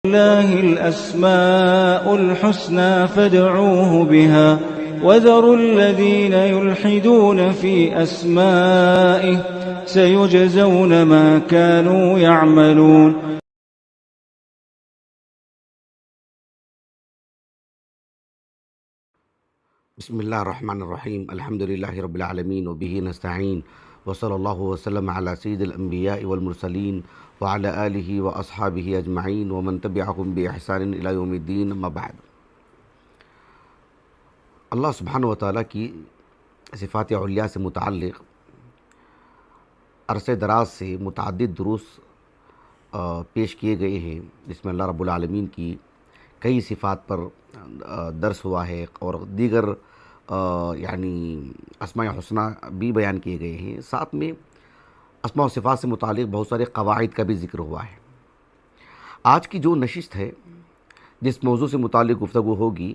لله الأسماء الحسنى فادعوه بها وذروا الذين يلحدون في أسمائه سيجزون ما كانوا يعملون. بسم اللہ الرحمن الرحیم الحمد للہ رب العالمین وبہ نستعین وصلی اللہ وسلم علی سید الانبیاء والمرسلین وعلی آلہ واصحابہ اجمعین ومن تبعہم باحسان الی یوم الدین اما بعد۔ اللہ سبحانہ وتعالیٰ کی صفات علیہ سے متعلق عرصہ دراز سے متعدد دروس پیش کیے گئے ہیں، جس میں اللہ رب العالمین کی کئی صفات پر درس ہوا ہے اور دیگر اسماء حسنہ بھی بیان کیے گئے ہیں۔ ساتھ میں اسماء و صفات سے متعلق بہت سارے قواعد کا بھی ذکر ہوا ہے۔ آج کی جو نشست ہے، جس موضوع سے متعلق گفتگو ہوگی،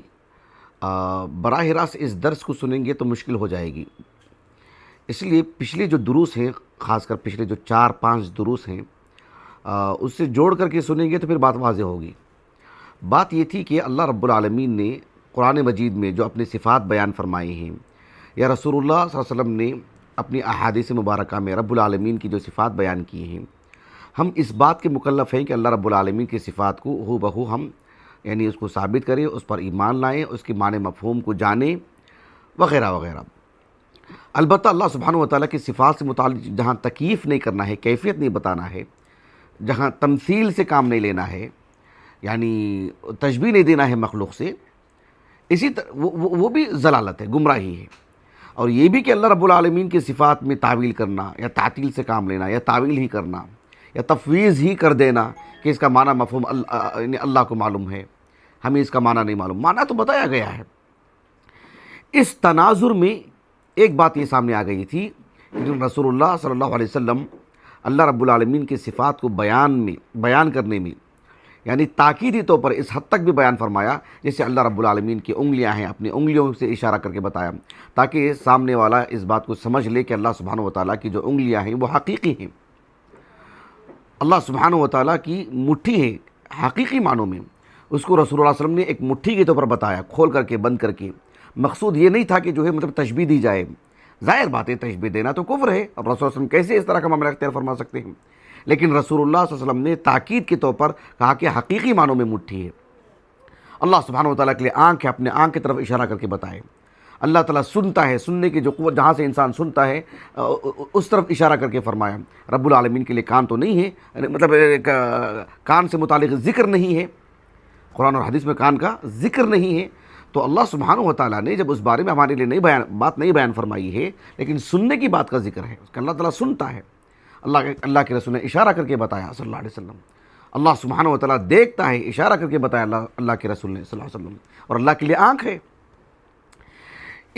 براہ راست اس درس کو سنیں گے تو مشکل ہو جائے گی، اس لیے پچھلے جو دروس ہیں، خاص کر پچھلے جو 4-5 دروس ہیں، اس سے جوڑ کر کے سنیں گے تو پھر بات واضح ہوگی۔ بات یہ تھی کہ اللہ رب العالمین نے قرآن مجید میں جو اپنی صفات بیان فرمائی ہیں، یا رسول اللہ صلی اللہ علیہ وسلم نے اپنی احادیث مبارکہ میں رب العالمین کی جو صفات بیان کی ہیں، ہم اس بات کے مکلف ہیں کہ اللہ رب العالمین کی صفات کو ہو بہو ہم اس کو ثابت کریں، اس پر ایمان لائیں، اس کے معنی مفہوم کو جانیں وغیرہ وغیرہ۔ البتہ اللہ سبحانہ وتعالیٰ کی صفات سے متعلق جہاں تکییف نہیں کرنا ہے، کیفیت نہیں بتانا ہے، جہاں تمثیل سے کام نہیں لینا ہے، تشبیہ نہیں دینا ہے مخلوق سے، اسی طرح وہ بھی ضلالت ہے، گمراہی ہے۔ اور یہ بھی کہ اللہ رب العالمین کی صفات میں تعویل کرنا یا تعطیل سے کام لینا یا تعویل ہی کرنا یا تفویض ہی کر دینا کہ اس کا معنی مفہوم اللہ کو معلوم ہے، ہمیں اس کا معنی نہیں معلوم، معنی تو بتایا گیا ہے۔ اس تناظر میں ایک بات یہ سامنے آ گئی تھی کہ رسول اللہ صلی اللہ علیہ وسلم اللہ رب العالمین کی صفات کو بیان کرنے میں تاکیدی طور پر اس حد تک بھی بیان فرمایا جیسے اللہ رب العالمین کی انگلیاں ہیں، اپنی انگلیوں سے اشارہ کر کے بتایا، تاکہ سامنے والا اس بات کو سمجھ لے کہ اللہ سبحانہ وتعالیٰ کی جو انگلیاں ہیں وہ حقیقی ہیں، اللہ سبحانہ وتعالیٰ کی مٹھی ہے حقیقی معنوں میں۔ اس کو رسول اللہ صلی اللہ علیہ وسلم نے ایک مٹھی کے طور پر بتایا، کھول کر کے بند کر کے۔ مقصود یہ نہیں تھا کہ تشبیہ دی جائے، ظاہر بات ہے تشبیہ دینا تو کفر ہے، اب رسول اللہ صلی اللہ علیہ وسلم کیسے اس طرح کا معاملہ اختیار فرما سکتے ہیں؟ لیکن رسول اللہ صلی اللہ علیہ وسلم نے تاکید کے طور پر کہا کہ حقیقی معنوں میں مٹھی ہے۔ اللہ سبحانہ وتعالیٰ کے لیے آنکھ ہے، اپنے آنکھ کی طرف اشارہ کر کے بتائے۔ اللہ تعالیٰ سنتا ہے، سننے کی جو قوت جہاں سے انسان سنتا ہے اس طرف اشارہ کر کے فرمایا۔ رب العالمین کے لیے کان تو نہیں ہے، کان سے متعلق ذکر نہیں ہے، قرآن اور حدیث میں کان کا ذکر نہیں ہے، تو اللہ سبحانہ وتعالیٰ نے جب اس بارے میں ہمارے لیے بات نہیں بیان فرمائی ہے، لیکن سننے کی بات کا ذکر ہے، اس کا اللہ تعالیٰ سنتا ہے۔ اللہ کے رسول نے اشارہ کر کے بتایا صلی اللہ علیہ وسلم۔ اللہ سبحانہ وتعالیٰ دیکھتا ہے، اشارہ کر کے بتایا اللہ کے رسول نے صلی اللہ علیہ وسلم، اور اللہ کے لیے آنکھ ہے۔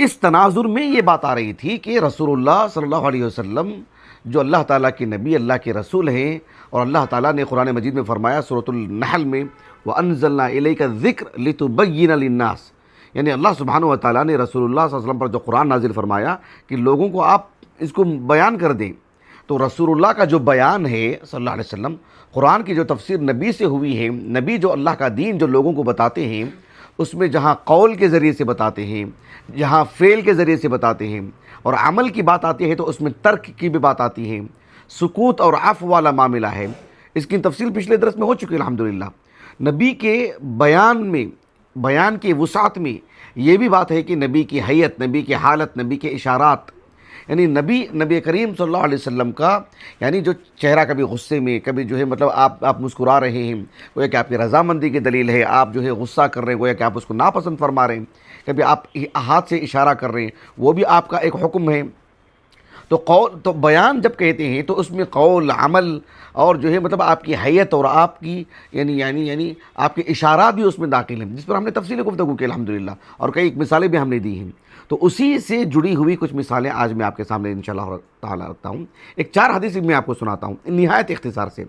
اس تناظر میں یہ بات آ رہی تھی کہ رسول اللہ صلی اللہ علیہ وسلم جو اللہ تعالیٰ کے نبی، اللہ کے رسول ہیں، اور اللہ تعالیٰ نے قرآن مجید میں فرمایا سورۃ النحل میں وَأَنزَلْنَا إِلَيْكَ الذِّكْرَ لِتُبَيِّنَ لِلنَّاسِ، اللہ سبحانہ وتعالیٰ نے رسول اللہ صلی اللہ علیہ وسلم پر جو قرآن نازل فرمایا کہ لوگوں کو آپ اس کو بیان کر دیں، تو رسول اللہ کا جو بیان ہے صلی اللہ علیہ وسلم، قرآن کی جو تفسیر نبی سے ہوئی ہے، نبی جو اللہ کا دین جو لوگوں کو بتاتے ہیں، اس میں جہاں قول کے ذریعے سے بتاتے ہیں، جہاں فعل کے ذریعے سے بتاتے ہیں، اور عمل کی بات آتی ہے تو اس میں ترک کی بھی بات آتی ہے، سکوت اور عفو والا معاملہ ہے۔ اس کی تفصیل پچھلے درس میں ہو چکی ہے الحمدللہ۔ نبی کے بیان کی وسعت میں یہ بھی بات ہے کہ نبی کی حیت، نبی کی حالت، نبی کے اشارات، نبی کریم صلی اللہ علیہ وسلم کا جو چہرہ کبھی غصے میں، کبھی آپ مسکرا رہے ہیں، گویا کہ آپ کی رضامندی کی دلیل ہے، آپ غصہ کر رہے ہیں، گویا کہ آپ اس کو ناپسند فرما رہے ہیں، کبھی آپ ہاتھ سے اشارہ کر رہے ہیں، وہ بھی آپ کا ایک حکم ہے۔ تو بیان جب کہتے ہیں تو اس میں قول، عمل اور آپ کی حیت اور آپ کی آپ کے اشارات بھی اس میں داخل ہیں، جس پر ہم نے تفصیل گفتگو کی الحمدللہ، اور کئی مثالیں بھی ہم نے دی ہیں۔ تو اسی سے جڑی ہوئی کچھ مثالیں آج میں آپ کے سامنے انشاءاللہ تعالیٰ رکھتا ہوں۔ 4 حدیث میں آپ کو سناتا ہوں نہایت اختصار سے۔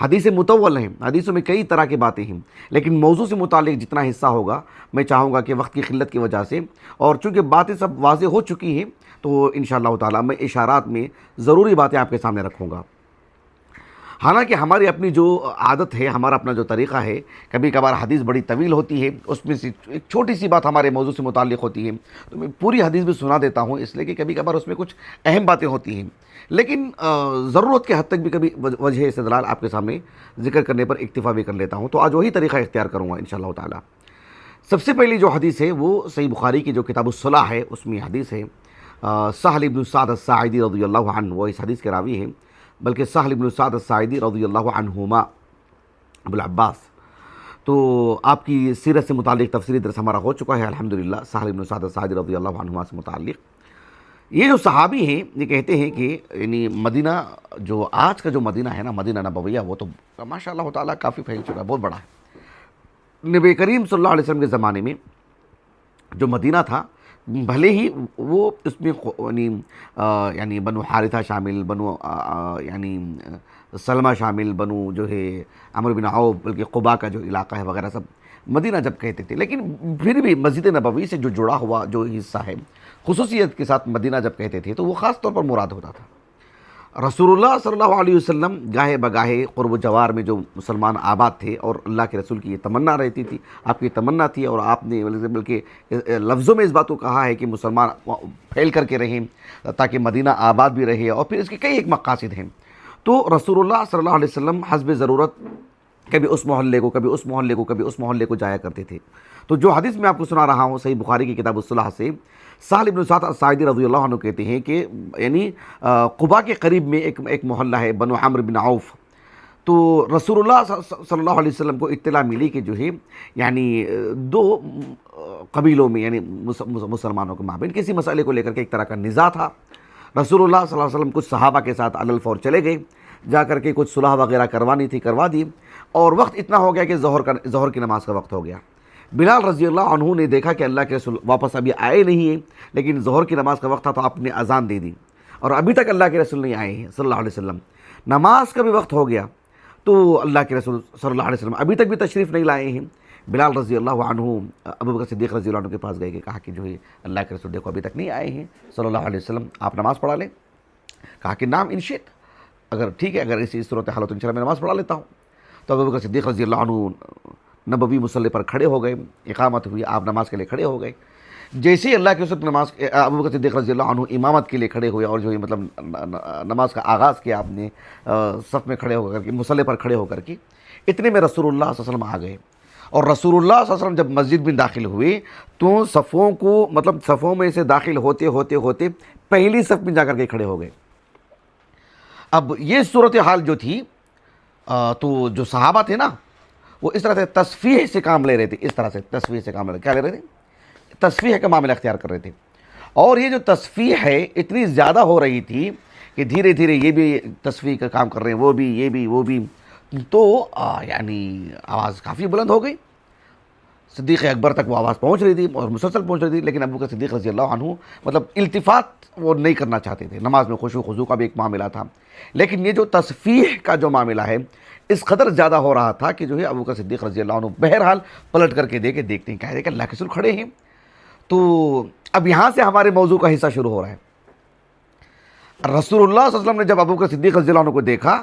حدیث مطول ہیں، حدیثوں میں کئی طرح کی باتیں ہیں، لیکن موضوع سے متعلق جتنا حصہ ہوگا میں چاہوں گا کہ وقت کی قلت کی وجہ سے، اور چونکہ باتیں سب واضح ہو چکی ہیں، تو انشاءاللہ تعالیٰ میں اشارات میں ضروری باتیں آپ کے سامنے رکھوں گا۔ حالانکہ ہماری اپنی جو عادت ہے، ہمارا اپنا جو طریقہ ہے، کبھی کبھار حدیث بڑی طویل ہوتی ہے، اس میں سے ایک چھوٹی سی بات ہمارے موضوع سے متعلق ہوتی ہے تو میں پوری حدیث بھی سنا دیتا ہوں، اس لیے کہ کبھی کبھار اس میں کچھ اہم باتیں ہوتی ہیں، لیکن ضرورت کے حد تک بھی کبھی وجہ استدلال آپ کے سامنے ذکر کرنے پر اکتفا بھی کر لیتا ہوں، تو آج وہی طریقہ اختیار کروں گا انشاءاللہ تعالی۔ سب سے پہلی جو حدیث ہے وہ صحیح بخاری کی جو کتاب الصلاح ہے اس میں حدیث ہے، سہل بن سعد الساعدی رضی اللہ عنہ وہ اس حدیث کے راوی ہیں، بلکہ سہل بن سعد الساعدی رضی اللہ عنہما ابو العباس، تو آپ کی سیرت سے متعلق تفسیری درس ہمارا ہو چکا ہے الحمدللہ، سہل بن سعد الساعدی رضی اللہ عنہما سے متعلق۔ یہ جو صحابی ہیں یہ کہتے ہیں کہ یعنی مدینہ جو آج کا جو مدینہ ہے نا، مدینہ نبویہ، وہ تو ماشاء اللہ تعالیٰ کافی پھیل چکا ہے، بہت بڑا ہے۔ نبی کریم صلی اللہ علیہ وسلم کے زمانے میں جو مدینہ تھا، بھلے ہی وہ اس میں یعنی بنو حارثہ شامل، بنو یعنی سلمہ شامل، بنو جو ہے عمرو بن عوف، بلکہ قبا کا جو علاقہ ہے وغیرہ سب مدینہ جب کہتے تھے، لیکن پھر بھی مسجد نبوی سے جو جڑا ہوا جو حصہ ہے، خصوصیت کے ساتھ مدینہ جب کہتے تھے تو وہ خاص طور پر مراد ہوتا تھا۔ رسول اللہ صلی اللہ علیہ وسلم گاہے بگاہے قرب و جوار میں جو مسلمان آباد تھے، اور اللہ کے رسول کی یہ تمنا رہتی تھی، آپ کی تمنا تھی، اور آپ نے بلکہ لفظوں میں اس بات کو کہا ہے کہ مسلمان پھیل کر کے رہیں تاکہ مدینہ آباد بھی رہے، اور پھر اس کے کئی ایک مقاصد ہیں۔ تو رسول اللہ صلی اللہ علیہ وسلم حسب ضرورت کبھی اس محلے کو، کبھی اس محلے کو، کبھی اس محلے کو جایا کرتے تھے۔ تو جو حدیث میں آپ کو سنا رہا ہوں صحیح بخاری کی کتاب الصلاح سے، سہل بن سعد الساعدی رضی اللہ عنہ کہتے ہیں کہ یعنی قبا کے قریب میں ایک محلہ ہے بنو عمرو بن عوف، تو رسول اللہ صلی اللہ علیہ وسلم کو اطلاع ملی کہ جو ہے یعنی دو قبیلوں میں یعنی مسلمانوں کے مابین کسی مسئلے کو لے کر کے ایک طرح کا نزاع تھا۔ رسول اللہ صلی اللہ علیہ وسلم کچھ صحابہ کے ساتھ علی الفور چلے گئے، جا کر کے کچھ صلح وغیرہ کروانی تھی کروا دی، اور وقت اتنا ہو گیا کہ ظہر کی نماز کا وقت ہو گیا۔ بلال رضی اللہ عنہ نے دیکھا کہ اللہ کے رسول واپس ابھی آئے نہیں ہیں، لیکن ظہر کی نماز کا وقت تھا تو آپ نے اذان دے دی، اور ابھی تک اللہ کے رسول نہیں آئے ہیں صلی اللہ علیہ وسلم۔ نماز کا بھی وقت ہو گیا تو اللہ کے رسول صلی اللہ علیہ وسلم ابھی تک بھی تشریف نہیں لائے ہیں۔ بلال رضی اللہ عنہ ابو بکر صدیق رضی اللہ عنہ کے پاس گئے کہ کہا کہ جو ہے اللہ کے رسول دیکھو ابھی تک نہیں آئے ہیں صلی اللہ علیہ وسلم، آپ نماز پڑھا لیں۔ کہا کہ نام ان شئت، اگر ٹھیک ہے، اگر اسی صورت حال تو انشاءاللہ میں نماز پڑھا لیتا ہوں۔ تو ابو بکر صدیق رضی اللہ عنہ نبوی مصلی پر کھڑے ہو گئے، اقامت ہوئی، آپ نماز کے لیے کھڑے ہو گئے۔ جیسے ہی اللہ کے رسول نماز ابو بکر صدیق رضی اللہ عنہ امامت کے لیے کھڑے ہوئے، اور جو ہے مطلب نماز کا آغاز کیا آپ نے صف میں کھڑے ہو کر کے، مصلی پر کھڑے ہو کر کے، اتنے میں رسول اللہ صلی اللہ علیہ وسلم آ گئے، اور رسول اللہ صلی اللہ علیہ وسلم جب مسجد میں داخل ہوئے تو صفوں کو مطلب صفوں میں سے داخل ہوتے ہوتے ہوتے پہلی صف میں جا کر کے کھڑے ہو گئے۔ اب یہ صورتحال جو تھی تو جو صحابہ تھے نا وہ اس طرح سے تصفیح سے کام لے رہے تھے، اس طرح سے تصفیح سے کام لے رہے تھے، کیا لے رہے تھے؟ تصفیح کا معاملہ اختیار کر رہے تھے، اور یہ جو تصفیح ہے اتنی زیادہ ہو رہی تھی کہ دھیرے دھیرے یہ بھی تصفیح کا کام کر رہے ہیں، وہ بھی، یہ بھی، وہ بھی، تو یعنی آواز کافی بلند ہو گئی، صدیق اکبر تک وہ آواز پہنچ رہی تھی اور مسلسل پہنچ رہی تھی، لیکن ابو بکر صدیق رضی اللہ عنہ مطلب التفات وہ نہیں کرنا چاہتے تھے، نماز میں خشوع و خضوع کا بھی ایک معاملہ تھا، لیکن یہ جو تصفیح کا جو معاملہ ہے اس قدر زیادہ ہو رہا تھا کہ جو ہے ابو بکر صدیق رضی اللہ عنہ بہرحال پلٹ کر کے دیکھتے ہیں، کہہ رہے کہ اللہ کے رسول کھڑے ہیں۔ تو اب یہاں سے ہمارے موضوع کا حصہ شروع ہو رہا ہے۔ رسول اللہ صلی اللہ علیہ وسلم نے جب ابو بکر صدیق رضی اللہ عنہ کو دیکھا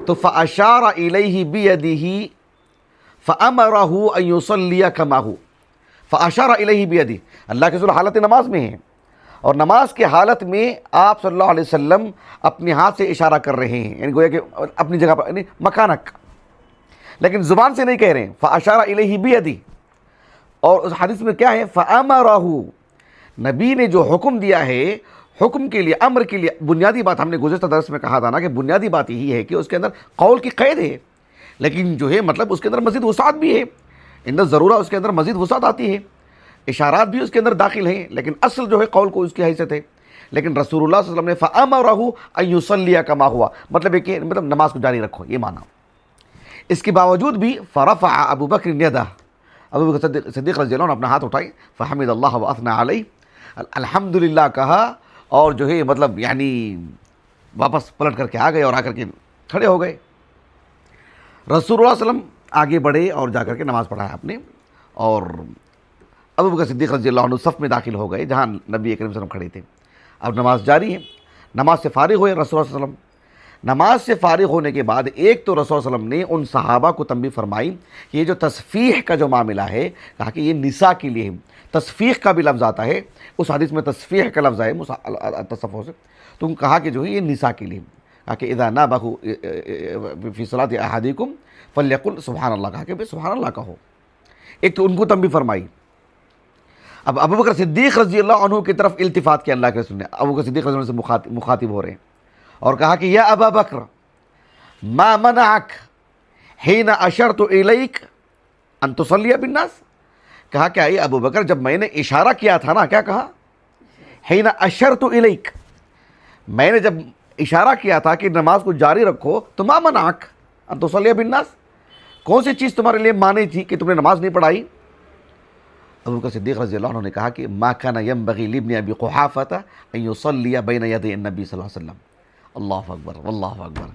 تو فَأَشَارَ إِلَيْهِ بِيَدِهِ فَأَمَرَهُ أَن يُصَلِّيَ كَمَا هُوَ، فَأَشَارَ إِلَيْهِ بِيَدِهِ، اللہ کے رسول حالت نماز میں ہیں، اور نماز کے حالت میں آپ صلی اللہ علیہ وسلم اپنے ہاتھ سے اشارہ کر رہے ہیں، یعنی گویا کہ اپنی جگہ پر یعنی مکانک، لیکن زبان سے نہیں کہہ رہے ہیں، فَأَشَارَ إِلَيْهِ بِيَدِهِ، اور اس حدیث میں کیا ہے، فَأَمَرَهُ، نبی نے جو حکم دیا ہے، حکم کے لیے، امر کے لیے، بنیادی بات ہم نے گزشتہ درس میں کہا تھا نا کہ بنیادی بات یہی ہے کہ اس کے اندر قول کی قید ہے، لیکن جو ہے مطلب اس کے اندر مزید وسعت بھی ہے، اندر ضرورہ اس کے اندر مزید وسعت آتی ہے، اشارات بھی اس کے اندر داخل ہیں، لیکن اصل جو ہے قول کو اس کی حیثیت ہے۔ لیکن رسول اللہ صلی اللہ علیہ وسلم نے فَأَمَرَهُ أَن يُصَلِّيَ كَمَا هُوَ، مطلب ہے کہ مطلب نماز کو جاری رکھو، یہ معنی۔ اس کے باوجود بھی فَرَفَعَ أَبُو بَكْرٍ يَدَهُ، ابو بکر صدیق رضی اللہ عنہ اپنا ہاتھ اٹھائے، فَحَمِدَ اللَّهَ وَأَثْنَى عَلَيْهِ، الحمدللہ کہا، اور جو ہے مطلب یعنی واپس پلٹ کر کے آ گئے اور آ کر کے کھڑے ہو گئے۔ رسول اللہ صلی اللہ علیہ وسلم آگے بڑھے اور جا کر کے نماز پڑھایا آپ نے، اور ابو بکر صدیق رضی اللہ عنہ صف میں داخل ہو گئے جہاں نبی کریم صلی اللہ علیہ وسلم کھڑے تھے۔ اب نماز جاری ہے، نماز سے فارغ ہوئے رسول اللہ صلی اللہ علیہ وسلم، نماز سے فارغ ہونے کے بعد ایک تو رسول صلی اللہ علیہ وسلم نے ان صحابہ کو تنبیہ فرمائی کہ یہ جو تصفیح کا جو معاملہ ہے، کہا کہ یہ نساء کے لیے ہے۔ تصفیح کا بھی لفظ آتا ہے، اس حدیث میں تصفیح کا لفظ ہے تصفح سے، تو کہا کہ جو ہے یہ نساء کے لیے، کہا کہ اذا نابہوا فی صلاۃ احدکم فلیقل سبحان اللہ، کہا کہ سبحان اللہ کہو۔ ایک تو ان کو تنبیہ فرمائی۔ اب ابو بکر صدیق رضی اللہ عنہ کی طرف التفات کیا اللہ کے رسول نے، ابو بکر صدیق رضی اللہ عنہ سے مخاطب ہو رہے ہیں اور کہا کہ یا ابا بکر ما منعک حین اشرت الیک ان تصلی بالناس، کہا کہ اے ابو بکر جب میں نے اشارہ کیا تھا نا، کیا کہا؟ حین اشرت الیک، میں نے جب اشارہ کیا تھا کہ نماز کو جاری رکھو تو ما منعک ان تصلی بالناس، کون سی چیز تمہارے لیے مانی تھی کہ تم نے نماز نہیں پڑھائی؟ ابو بکر صدیق رضی اللہ عنہ نے کہا کہ ما کان ینبغی لابن ابی قحافۃ ان یصلی بین یدی النبی صلی اللہ علیہ وسلم۔ اللہ اکبر، اللہ اکبر،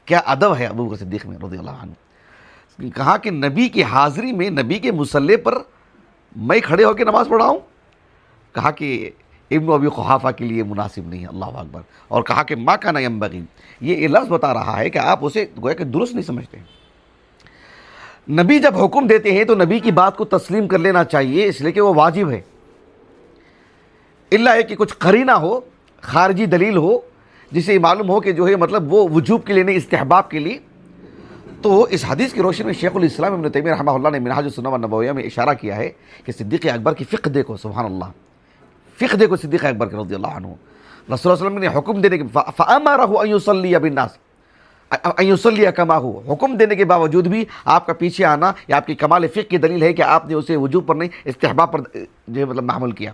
کیا ادب ہے ابو بکر صدیق میں رضی اللہ عنہ۔ کہا کہ نبی کی حاضری میں، نبی کے مصلی پر میں کھڑے ہو کے نماز پڑھاؤں؟ کہا کہ ابن ابی قحافہ کے لیے مناسب نہیں ہے، اللہ اکبر۔ اور کہا کہ ما کان ینبغی، یہ لفظ بتا رہا ہے کہ آپ اسے گویا کہ درست نہیں سمجھتے۔ نبی جب حکم دیتے ہیں تو نبی کی بات کو تسلیم کر لینا چاہیے، اس لیے کہ وہ واجب ہے، الا ہے کہ کچھ قرینہ ہو، خارجی دلیل ہو جس سے معلوم ہو کہ جو ہے مطلب وہ وجوب کے لیے نہیں، استحباب کے لیے۔ تو اس حدیث کی روشنی میں شیخ الاسلام ابن تیمیہ رحمہ اللہ نے منہاج السنہ والنبویہ میں اشارہ کیا ہے کہ صدیق اکبر کی فقہ دیکھو، سبحان اللہ، فقہ دیکھو صدیق اکبر کے رضی اللہ عنہ۔ رسول اللہ صلی اللہ علیہ وسلم نے حکم دینے کے فَأَمَرَهُ أَن يُصَلِّيَ بِالنَّاسِ ان یصلی کما ہو، حکم دینے کے باوجود بھی آپ کا پیچھے آنا یہ آپ کی کمال فقہ کی دلیل ہے کہ آپ نے اسے وجوب پر نہیں، استحباب پر جو ہے مطلب محمول کیا۔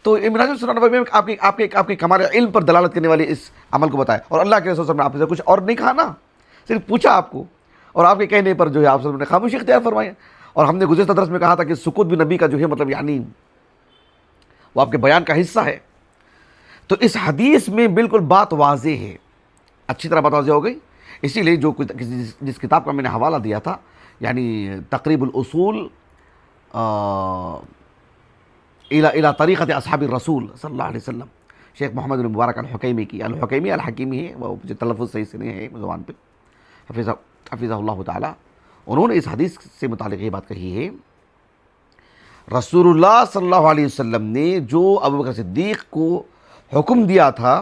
تو منہاج السنہ والنبویہ میں آپ کے کمال علم پر دلالت کرنے والے اس عمل کو بتایا، اور اللہ کے رسول صلی اللہ علیہ وسلم نے آپ سے کچھ اور نہیں کہا نا، صرف پوچھا آپ کو، اور آپ کے کہنے پر جو ہے آپ صلی اللہ علیہ وسلم نے خاموشی اختیار فرمائی۔ اور ہم نے گزشتہ درس میں کہا تھا کہ سکوت بھی نبی کا جو ہے مطلب یعنی وہ آپ کے بیان کا حصہ ہے۔ تو اس حدیث میں بالکل بات واضح ہے، اچھی طرح بات واضح ہو گئی۔ اسی لیے جس کتاب کا میں نے حوالہ دیا تھا، یعنی تقریب الاصول الى طریقت اصحاب الرسول صلی اللہ علیہ وسلم، شیخ محمد بن مبارک الحکیمی کی، الحکیمی الحکیمی ہے، وہ مجھے تلفظ صحیح سے نہیں ہے زبان پہ، حفظہ اللہ تعالی۔ انہوں نے اس حدیث سے متعلق یہ بات کہی ہے، رسول اللہ صلی اللہ علیہ وسلم نے جو ابو بکر صدیق کو حکم دیا تھا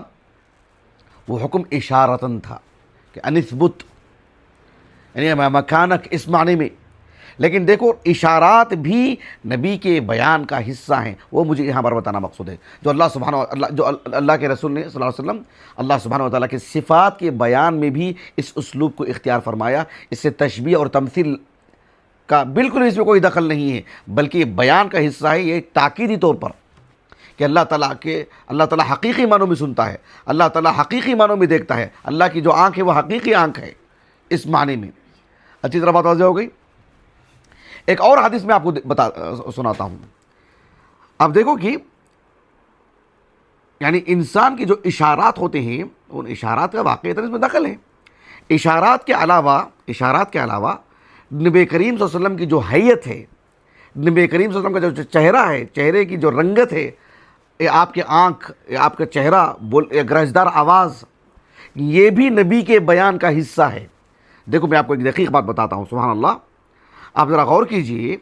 وہ حکم اشارتاً تھا کہ انثبت، یعنی مکانک، اس معنی میں۔ لیکن دیکھو اشارات بھی نبی کے بیان کا حصہ ہیں، وہ مجھے یہاں پر بتانا مقصود ہے۔ جو اللہ کے رسول نے صلی اللہ علیہ وسلم اللہ سبحانہ وتعالیٰ کے صفات کے بیان میں بھی اس اسلوب کو اختیار فرمایا۔ اس سے تشبیہ اور تمثیل کا بالکل اس میں کوئی دخل نہیں ہے، بلکہ یہ بیان کا حصہ ہے، یہ تاکیدی طور پر کہ اللہ تعالیٰ حقیقی معنوں میں سنتا ہے، اللہ تعالیٰ حقیقی معنوں میں دیکھتا ہے، اللہ کی جو آنکھ ہے وہ حقیقی آنکھ ہے، اس معنی میں۔ اچھی طرح بات واضح ہو گئی۔ ایک اور حدیث میں آپ کو سناتا ہوں۔ اب دیکھو کہ یعنی انسان کی جو اشارات ہوتے ہیں ان اشارات کا واقعی طرح اس میں دخل ہے۔ اشارات کے علاوہ نبی کریم صلی اللہ علیہ وسلم کی جو حیت ہے، نبی کریم صلی اللہ علیہ وسلم کا جو چہرہ ہے، چہرے کی جو رنگت ہے، آپ کے آنکھ، آپ کا چہرہ، گرجدار آواز، یہ بھی نبی کے بیان کا حصہ ہے۔ دیکھو میں آپ کو ایک دقیق بات بتاتا ہوں، سبحان اللہ، آپ ذرا غور کیجئے۔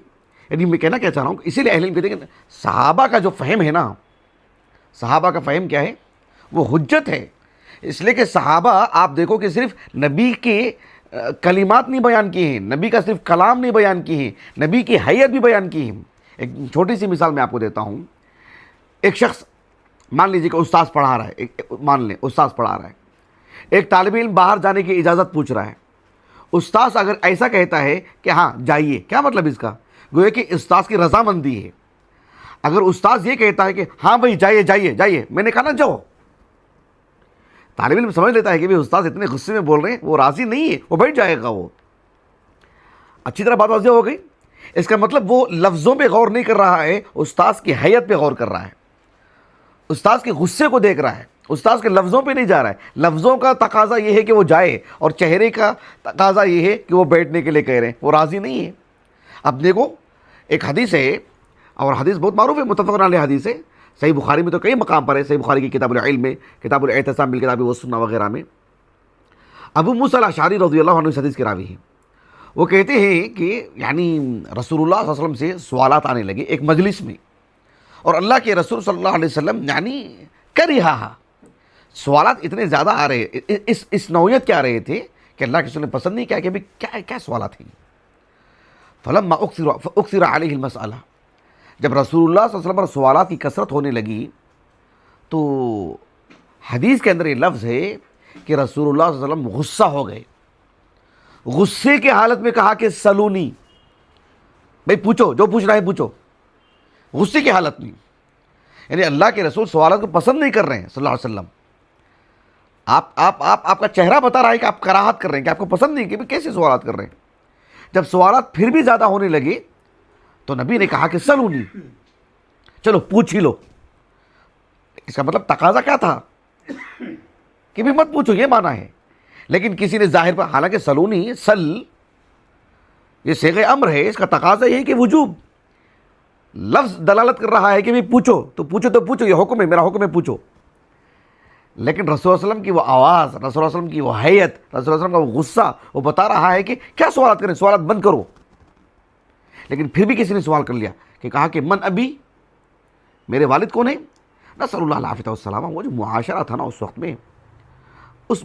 یعنی میں کہنا کیا چاہ رہا ہوں، اسی لیے اہل علم کہتے ہیں کہ صحابہ کا جو فہم ہے نا، صحابہ کا فہم کیا ہے؟ وہ حجت ہے۔ اس لیے کہ صحابہ آپ دیکھو کہ صرف نبی کے کلمات نہیں بیان کیے ہیں، نبی کا صرف کلام نہیں بیان کیے ہیں، نبی کی حیت بھی بیان کی ہے۔ ایک چھوٹی سی مثال میں آپ کو دیتا ہوں۔ ایک شخص مان لیجیے کہ استاذ پڑھا رہا ہے، استاذ پڑھا رہا ہے، ایک طالب علم باہر جانے کی اجازت پوچھ رہا ہے۔ استاذ اگر ایسا کہتا ہے کہ ہاں جائیے، کیا مطلب اس کا؟ گویا کہ استاذ کی رضامندی ہے۔ اگر استاذ یہ کہتا ہے کہ ہاں بھائی جائیے، میں نے کہا نا جاؤ، طالب علم سمجھ لیتا ہے کہ استاذ اتنے غصے میں بول رہے ہیں، وہ راضی نہیں ہے، وہ بیٹھ جائے گا۔ وہ اچھی طرح بات واضح ہو گئی۔ اس کا مطلب وہ لفظوں پہ غور نہیں کر رہا ہے، استاذ کی حیت پہ غور کر رہا ہے، استاذ کے غصے کو دیکھ رہا ہے، استاذ کے لفظوں پہ نہیں جا رہا ہے۔ لفظوں کا تقاضا یہ ہے کہ وہ جائے، اور چہرے کا تقاضا یہ ہے کہ وہ بیٹھنے کے لیے کہہ رہے ہیں، وہ راضی نہیں ہے۔ اب دیکھو ایک حدیث ہے، اور حدیث بہت معروف ہے، متفق علیہ حدیث ہے، صحیح بخاری میں تو کئی مقام پر ہے، صحیح بخاری کی کتاب العلم میں، کتاب الاعتصام بالکتاب والسنہ وغیرہ میں۔ ابو موسیٰ الاشعری رضی اللہ عنہ اس حدیث کے راوی ہیں، وہ کہتے ہیں کہ یعنی رسول اللہ صلی اللہ علیہ وسلم سے سوالات آنے لگے ایک مجلس میں، اور اللہ کے رسول صلی اللہ علیہ وسلم یعنی کرہا، سوالات اتنے زیادہ آ رہے، اس نوعیت کے آ رہے تھے کہ اللہ کے رسول نے پسند نہیں کیا کہ ابھی کیا سوالات ہیں۔ فلما اکثر علیہ المسئلہ، جب رسول اللہ صلی اللہ علیہ وسلم پر سوالات کی کثرت ہونے لگی تو حدیث کے اندر یہ لفظ ہے کہ رسول اللہ صلی اللہ علیہ وسلم غصہ ہو گئے، غصے کے حالت میں کہا کہ سلونی، بھئی پوچھو، جو پوچھ رہا ہے پوچھو، غصے کی حالت میں، یعنی اللہ کے رسول سوالات کو پسند نہیں کر رہے ہیں صلی اللہ علیہ وسلم۔ آپ کا چہرہ بتا رہا ہے کہ آپ کراہت کر رہے ہیں، کہ آپ کو پسند نہیں، کہ کیسے سوالات کر رہے ہیں۔ جب سوالات پھر بھی زیادہ ہونے لگے تو نبی نے کہا کہ سلونی، چلو پوچھ ہی لو۔ اس کا مطلب تقاضا کیا تھا کہ بھی مت پوچھو، یہ معنی ہے، لیکن کسی نے ظاہر پر، حالانکہ سلونی، سل یہ صیغہ امر ہے، اس کا تقاضا یہ ہے کہ وجوب، لفظ دلالت کر رہا ہے کہ بھی پوچھو تو پوچھو، یہ حکم ہے، میرا حکم ہے، پوچھو۔ لیکن رسول اللہ علیہ وسلم کی وہ آواز، رسول اللہ علیہ وسلم کی وہ حیت، رسول اللہ علیہ وسلم کا وہ غصہ، وہ بتا رہا ہے کہ کیا سوالات کریں، سوالات بند کرو۔ لیکن پھر بھی کسی نے سوال کر لیا کہ کہا کہ من ابی، میرے والد کون ہیں؟ نسأل اللہ العافیہ والسلامہ۔ وہ جو معاشرہ تھا نا اس وقت میں، اس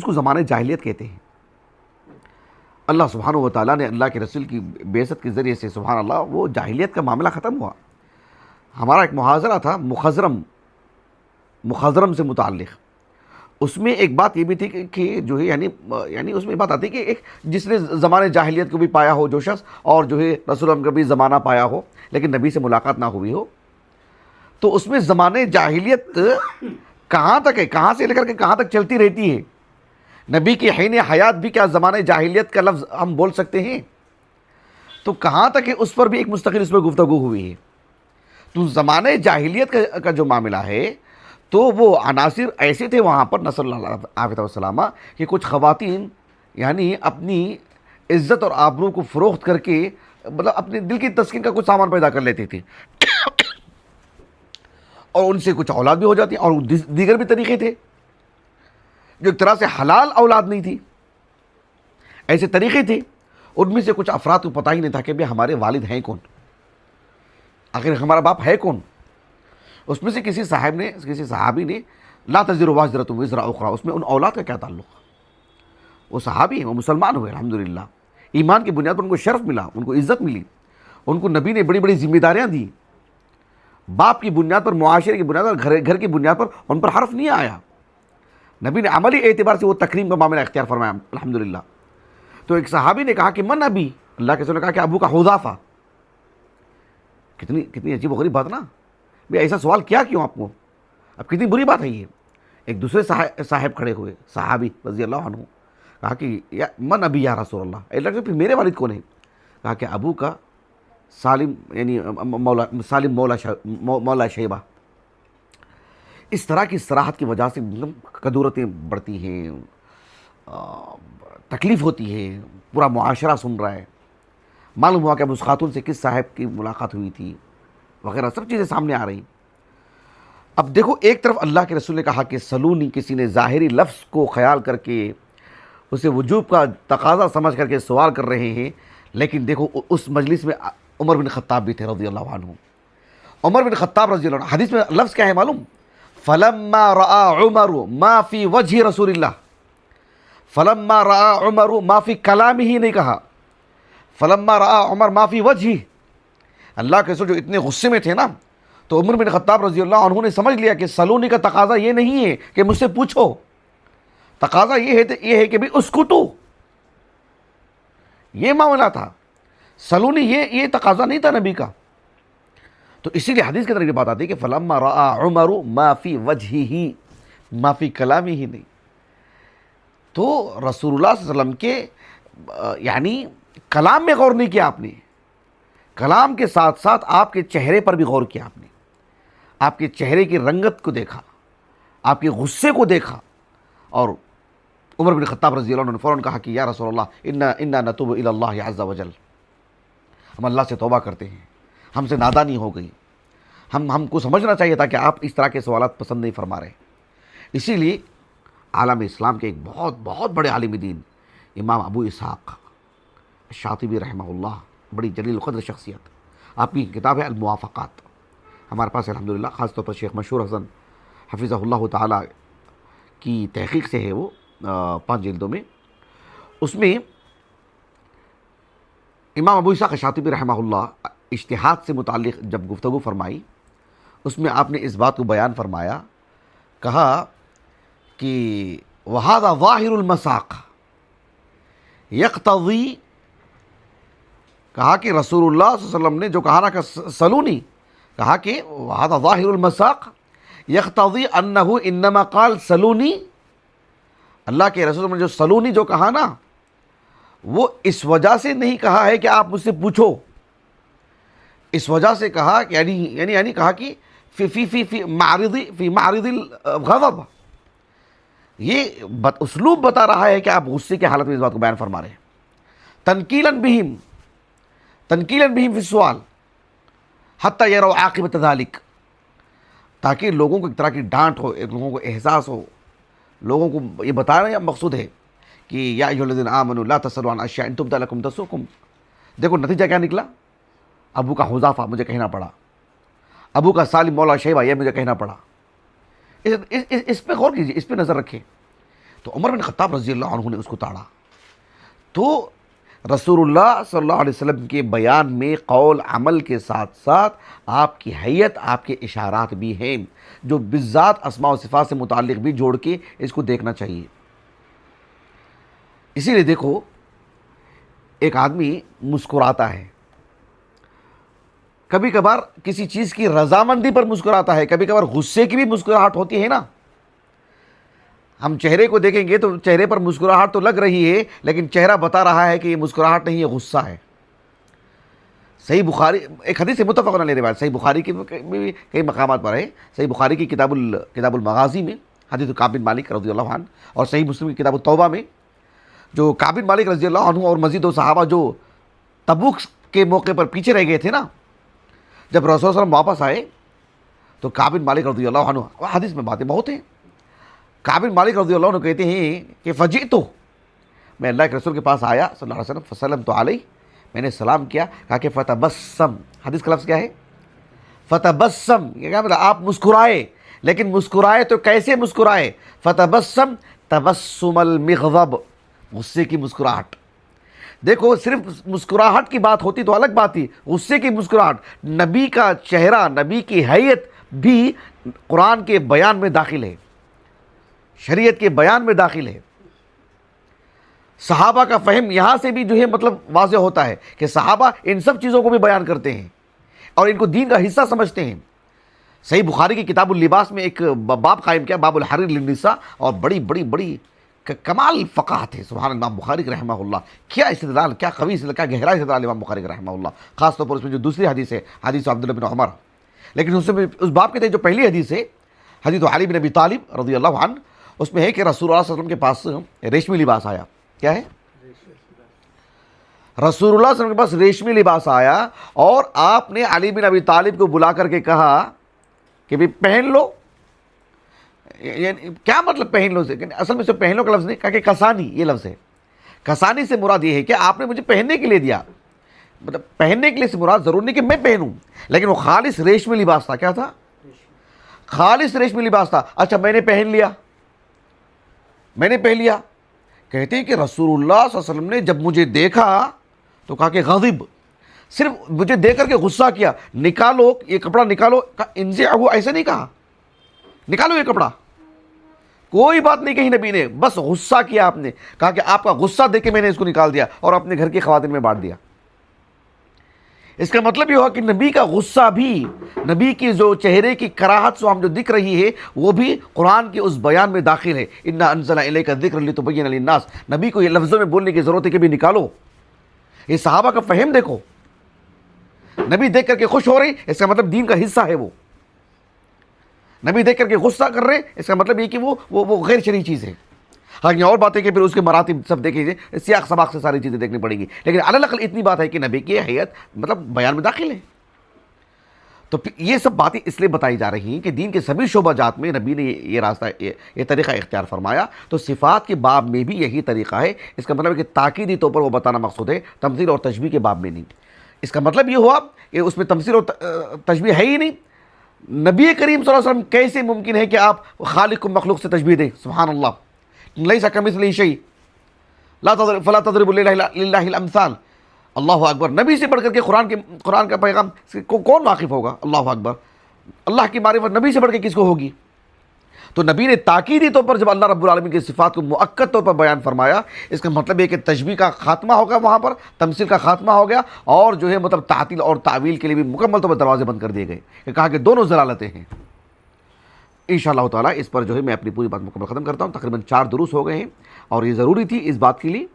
کو زمانے جاہلیت کہتے ہیں۔ اللہ سبحانہ و تعالیٰ نے اللہ کے رسول کی بعثت کے ذریعے سے سبحان اللہ وہ جاہلیت کا معاملہ ختم ہوا۔ ہمارا ایک محاضرہ تھا مخضرم سے متعلق، اس میں ایک بات یہ بھی تھی کہ جو ہے یعنی اس میں بات آتی کہ ایک جس نے زمانے جاہلیت کو بھی پایا ہو جو شخص، اور جو ہے رسول اللہ کا بھی زمانہ پایا ہو لیکن نبی سے ملاقات نہ ہوئی ہو، تو اس میں زمانے جاہلیت کہاں تک ہے، کہاں سے لے کر کے کہاں تک چلتی رہتی ہے، نبی کی حین حیات بھی کیا زمانے جاہلیت کا لفظ ہم بول سکتے ہیں؟ تو کہاں تک ہے، اس پر بھی ایک مستقل اس پر گفتگو ہوئی ہے۔ تو زمانے جاہلیت کا جو معاملہ ہے تو وہ عناصر ایسے تھے وہاں پر، نسأل اللہ العافیہ والسلامہ، کہ کچھ خواتین یعنی اپنی عزت اور آبرو کو فروخت کر کے مطلب اپنے دل کی تسکین کا کچھ سامان پیدا کر لیتی تھی، اور ان سے کچھ اولاد بھی ہو جاتی، اور دیگر بھی طریقے تھے جو ایک طرح سے حلال اولاد نہیں تھی، ایسے طریقے تھے۔ ان میں سے کچھ افراد کو پتہ ہی نہیں تھا کہ بھئی ہمارے والد ہیں کون، آخر ہمارا باپ ہے کون۔ اس میں سے کسی صحابی نے لا تزر وازرۃ وزر اخری، اس میں ان اولاد کا کیا تعلق؟ وہ صحابی ہیں، وہ مسلمان ہوئے الحمدللہ، ایمان کی بنیاد پر ان کو شرف ملا، ان کو عزت ملی، ان کو نبی نے بڑی بڑی ذمہ داریاں دی، باپ کی بنیاد پر، معاشرے کی بنیاد پر، گھر کی بنیاد پر ان پر حرف نہیں آیا، نبی نے عملی اعتبار سے وہ تکریم کا معاملہ اختیار فرمایا الحمدللہ۔ تو ایک صحابی نے کہا کہ من ابی، اللہ کے رسول نے کہا کہ ابو کا حذافہ۔ کتنی عجیب و غریب بات نا، بھئی ایسا سوال کیا کیوں آپ کو، اب کتنی بری بات ہے یہ۔ ایک دوسرے صاحب کھڑے ہوئے، صحابی رضی اللہ عنہ، کہا کہ من ابی یا رسول اللہ، اللہ کے پھر میرے والد کون ہیں؟ کہا کہ ابو کا سالم، یعنی مولا شیبہ۔ اس طرح کی صراحت کی وجہ سے کدورتیں بڑھتی ہیں، تکلیف ہوتی ہے، پورا معاشرہ سن رہا ہے، معلوم ہوا کہ اب اس خاتون سے کس صاحب کی ملاقات ہوئی تھی وغیرہ، سب چیزیں سامنے آ رہی۔ اب دیکھو، ایک طرف اللہ کے رسول نے کہا کہ سلونی، کسی نے ظاہری لفظ کو خیال کر کے اسے وجوب کا تقاضا سمجھ کر کے سوال کر رہے ہیں، لیکن دیکھو اس مجلس میں عمر بن خطاب بھی تھے رضی اللہ عنہ۔ عمر بن خطاب رضی اللہ عنہ، حدیث میں لفظ کیا ہے معلوم؟ فلما رأى عمر ما فی وجہ رسول اللہ، فلما رأى عمر ما فی کلامہ ہی نہیں کہا، فلما رأى عمر ما فی وجہ۔ اللہ کے رسول جو اتنے غصے میں تھے نا، تو عمر بن خطاب رضی اللہ عنہ نے سمجھ لیا کہ سلونی کا تقاضا یہ نہیں ہے کہ مجھ سے پوچھو، تقاضا یہ ہے کہ بھی اسکتو، یہ معاملہ تھا، سلونی یہ تقاضا نہیں تھا نبی کا۔ تو اسی لیے حدیث کے اندر یہ بات آتی ہے کہ فلما رأى عمر ما فی وجہہ ما فی کلامہ ہی نہیں۔ تو رسول اللہ صلی اللہ علیہ وسلم کے یعنی کلام میں غور نہیں کیا آپ نے، کلام کے ساتھ ساتھ آپ کے چہرے پر بھی غور کیا آپ نے، آپ کے چہرے کی رنگت کو دیکھا، آپ کے غصے کو دیکھا۔ اور عمر بن خطاب رضی اللہ عنہ نے فوراً کہا کہ یا رسول اللہ انا نتوب الی اللہ عز وجل، ہم اللہ سے توبہ کرتے ہیں، ہم سے نادانی ہو گئی، ہم کو سمجھنا چاہیے تھا کہ آپ اس طرح کے سوالات پسند نہیں فرما رہے، اسی لیے عالم اسلام کے ایک بہت بہت بڑے عالم دین امام ابو اسحاق شاطبی رحمہ اللہ، بڑی جلیل القدر شخصیت. آپ کی کتاب ہے الموافقات، ہمارے پاس الحمدللہ، خاص طور پر شیخ مشہور حسن حفظہ اللہ تعالی کی تحقیق سے ہے وہ 5 جلدوں میں. اس میں امام ابو اسحاق شاطبی رحمہ اللہ اجتہاد سے متعلق جب گفتگو فرمائی، اس میں آپ نے اس بات کو بیان فرمایا، کہا کہ وَهَذَا ظَاهِرُ الْمَسَاقِ يَقْتَضِي، کہا کہ رسول اللہ صلی اللہ علیہ وسلم نے جو کہا نا کہ سلونی، کہا کہ وَهَذَا ظَاهِرُ الْمَسَاقِ يَقْتَضِي أَنَّهُ إِنَّمَا قَالَ سلونی. اللہ کے رسول نے جو سلونی جو کہا نا، وہ اس وجہ سے نہیں کہا ہے کہ آپ مجھ سے پوچھو، اس وجہ سے کہا کہ یعنی کہا کہ فی معرض الغضب، یہ اسلوب بتا رہا ہے کہ آپ غصے کی حالت میں اس بات کو بیان فرما رہے ہیں. تنکیلاً بہم فی السؤال حتی یروا عاقبۃ ذلک، تاکہ لوگوں کو ایک طرح کی ڈانٹ ہو، لوگوں کو احساس ہو، لوگوں کو یہ بتانا یا مقصود ہے کہ یا ایھا الذین آمنوا لا تسألوا عن اشیاء ان تبد لکم تسؤکم. دیکھو نتیجہ کیا نکلا، ابو کا حذافہ مجھے کہنا پڑا، ابو کا سالم مولا شیبہ یہ مجھے کہنا پڑا. اس پہ غور کیجیے، اس پہ نظر رکھیں. تو عمر بن خطاب رضی اللہ عنہ نے اس کو تاڑا. تو رسول اللہ صلی اللہ علیہ وسلم کے بیان میں قول عمل کے ساتھ ساتھ آپ کی حیت، آپ کے اشارات بھی ہیں، جو بالذات اسماء و صفات سے متعلق بھی جوڑ کے اس کو دیکھنا چاہیے. اسی لیے دیکھو، ایک آدمی مسکراتا ہے، کبھی کبھار کسی چیز کی رضامندی پر مسکراتا ہے، کبھی کبھار غصے کی بھی مسکراہٹ ہوتی ہے نا. ہم چہرے کو دیکھیں گے تو چہرے پر مسکراہٹ تو لگ رہی ہے، لیکن چہرہ بتا رہا ہے کہ یہ مسکراہٹ نہیں، یہ غصہ ہے. صحیح بخاری ایک حدیث متفق علیہ روایت، صحیح بخاری کی بھی کئی مقامات پر ہے. صحیح بخاری کی کتاب المغازی میں حدیث کعب بن مالک رضی اللہ عنہ، اور صحیح مسلم کی کتاب التوبہ میں جو کعب بن مالک رضی اللہ عنہ اور مزید دو صحابہ جو تبوک کے موقع پر پیچھے رہ گئے تھے نا، جب رسول صلی اللہ علیہ وسلم واپس آئے تو کعب بن مالک رضی اللہ عنہ، حدیث میں باتیں بہت ہیں، کعب بن مالک رضی اللہ عنہ کہتے ہیں کہ فجئتو، میں اللہ کے رسول کے پاس آیا صلی اللہ علیہ وسلم، فسلمت علیہ، میں نے سلام کیا، کہا کہ فتبسم، حدیث کا لفظ کیا ہے؟ فتبسم، یہ کیا مطلب؟ آپ مسکرائے، لیکن مسکرائے تو کیسے مسکرائے؟ فتبسم تبسم المغضب، غصے کی مسکراہٹ. دیکھو صرف مسکراہٹ کی بات ہوتی تو الگ بات تھی، غصے کی مسکراہٹ. نبی کا چہرہ، نبی کی حیت بھی قرآن کے بیان میں داخل ہے، شریعت کے بیان میں داخل ہے. صحابہ کا فہم یہاں سے بھی جو ہے مطلب واضح ہوتا ہے کہ صحابہ ان سب چیزوں کو بھی بیان کرتے ہیں اور ان کو دین کا حصہ سمجھتے ہیں. صحیح بخاری کی کتاب اللباس میں ایک باب قائم کیا، باب الحریر للنساء، اور بڑی بڑی بڑی کمال فقاہت ہے. سبحان اللہ، امام بخاری رحمہ اللہ، کیا استدلال، کیا قوی استدلال، کیا گہرا استدلال امام بخاری رحمہ اللہ. خاص طور پر اس میں جو دوسری حدیث ہے، حدیث عبداللہ بن عمر، لیکن اس میں اس باب کے تحت جو پہلی حدیث ہے، حدیث علی بن ابی طالب رضی اللہ عنہ، اس میں ہے کہ رسول اللہ صلی اللہ علیہ وسلم کے پاس ریشمی لباس آیا. کیا ہے؟ رسول اللہ صلی اللہ علیہ وسلم کے پاس ریشمی لباس آیا، اور آپ نے علی بن ابی طالب کو بلا کر کے کہا کہ بھی پہن لو. یعنی کیا مطلب پہن لو سے؟ اصل میں سے پہن لو کا لفظ نہیں، کہا کہ کسانی، یہ لفظ ہے. کسانی سے مراد یہ ہے کہ آپ نے مجھے پہننے کے لیے دیا. مطلب پہننے کے لیے سے مراد ضرور نہیں کہ میں پہنوں، لیکن وہ خالص ریشمی لباس تھا. کیا تھا؟ خالص ریشمی لباس تھا. اچھا میں نے پہن لیا، میں نے پہن لیا. کہتے ہیں کہ رسول اللہ صلی اللہ علیہ وسلم نے جب مجھے دیکھا تو کہا کہ غضب، صرف مجھے دیکھ کر کے غصہ کیا. نکالو یہ کپڑا، نکالو. انزعہو، ایسے نہیں کہا نکالو یہ کپڑا، کوئی بات نہیں کہی نبی نے، بس غصہ کیا آپ نے. کہا کہ آپ کا غصہ دیکھ کے میں نے اس کو نکال دیا اور اپنے گھر کی خواتین میں بانٹ دیا. اس کا مطلب یہ ہوا کہ نبی کا غصہ بھی، نبی کی جو چہرے کی کراہت سے ہم جو دکھ رہی ہے، وہ بھی قرآن کے اس بیان میں داخل ہے. انا انزلنا الیک الذکر لتبین للناس. نبی کو یہ لفظوں میں بولنے کی ضرورت ہے کہ بھی نکالو. یہ صحابہ کا فہم دیکھو، نبی دیکھ کر کے خوش ہو رہے، اس کا مطلب دین کا حصہ ہے. وہ نبی دیکھ کر کے غصہ کر رہے، اس کا مطلب یہ کہ وہ غیر شرعی چیز ہے. حالانکہ اور باتیں کہ پھر اس کے مراتب سب دیکھیں، سیاق سباق سے ساری چیزیں دیکھنی پڑیں گی، لیکن علی الاقل اتنی بات ہے کہ نبی کی حیت مطلب بیان میں داخل ہے. تو یہ سب باتیں اس لیے بتائی جا رہی ہیں کہ دین کے سبھی شعبہ جات میں نبی نے یہ راستہ یہ طریقہ اختیار فرمایا، تو صفات کے باب میں بھی یہی طریقہ ہے۔ اس کا مطلب ہے کہ تاکیدی طور پر وہ بتانا مقصود ہے، تمثیل اور تشبیہ کے باب میں نہیں۔ اس کا مطلب یہ ہوا کہ اس میں تمثیل اور تشبیہ ہے ہی نہیں۔ نبی کریم صلی اللہ علیہ وسلم کیسے ممکن ہے کہ آپ خالق کو مخلوق سے تشبیہ دیں؟ سبحان اللہ، لیس کمثلہ شیء فلا تضربوا للہ الامثال۔ اللہ اکبر، نبی سے بڑھ کر کے قرآن کا پیغام کو کون واقف ہوگا؟ اللہ اکبر، اللہ کی معرفت نبی سے بڑھ کے کس کو ہوگی؟ تو نبی نے تاکیدی طور پر جب اللہ رب العالمین کی صفات کو مؤکد طور پر بیان فرمایا، اس کا مطلب ہے کہ تشبیہ کا خاتمہ ہوگا، وہاں پر تمثیل کا خاتمہ ہو گیا، اور جو ہے مطلب تعطیل اور تعویل کے لیے بھی مکمل طور پر دروازے بند کر دیے گئے، کہ کہا کہ دونوں ضلالتیں ہیں۔ انشاءاللہ تعالیٰ اس پر جو ہے میں اپنی پوری بات مکمل ختم کرتا ہوں۔ تقریباً 4 دروس ہو گئے ہیں، اور یہ ضروری تھی اس بات کے لیے،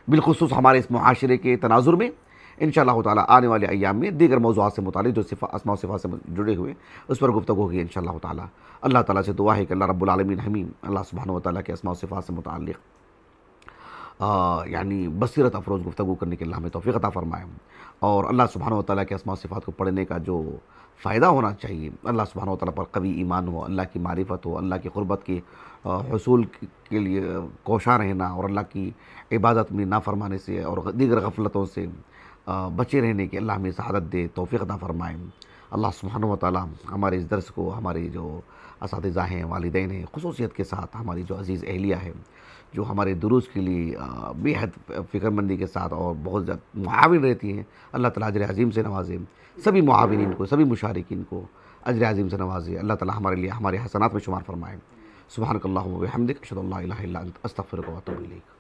بالخصوص ہمارے اس معاشرے کے تناظر میں۔ انشاءاللہ تعالیٰ آنے والے ایام میں دیگر موضوعات سے متعلق جو اسماء و صفات سے جڑے ہوئے اس پر گفتگو ہوگی انشاءاللہ تعالیٰ۔ اللہ تعالیٰ سے دعا ہے کہ اللہ رب العالمین ہمیں اللہ سبحانہ و تعالیٰ کے اسماء و صفات سے متعلق یعنی بصیرت افروز گفتگو کرنے کے اللہ ہمیں توفیق عطا فرمائے، اور اللہ سبحانہ و تعالیٰ کے اسماء و صفات کو پڑھنے کا جو فائدہ ہونا چاہیے، اللہ سبحانہ و تعالیٰ پر قوی ایمان ہو، اللہ کی معرفت ہو، اللہ کی قربت کے حصول کے لیے کوشاں رہنا، اور اللہ کی عبادت میں نافرمانے سے اور دیگر غفلتوں سے بچے رہنے کی اللہ ہمیں سعادت دے، توفیق عطا فرمائے۔ اللہ سبحانہ و تعالیٰ ہمارے اس درس کو، ہمارے جو اساتذہ ہیں، والدین ہیں، خصوصیت کے ساتھ ہماری جو عزیز اہلیہ ہے، جو ہمارے دروس کے لیے بے حد فکر مندی کے ساتھ اور بہت زیادہ معاون رہتی ہیں، اللہ تعالیٰ اجر عظیم سے نوازے۔ سبھی معاونین کو، سبھی مشارکین کو اجر عظیم سے نوازے۔ اللہ تعالیٰ ہمارے لیے ہمارے حسنات میں شمار فرمائے۔ سبحانک اللہم و بحمدک، اشہد ان لا الہ الا انت، استغفرک و اتوب الیک۔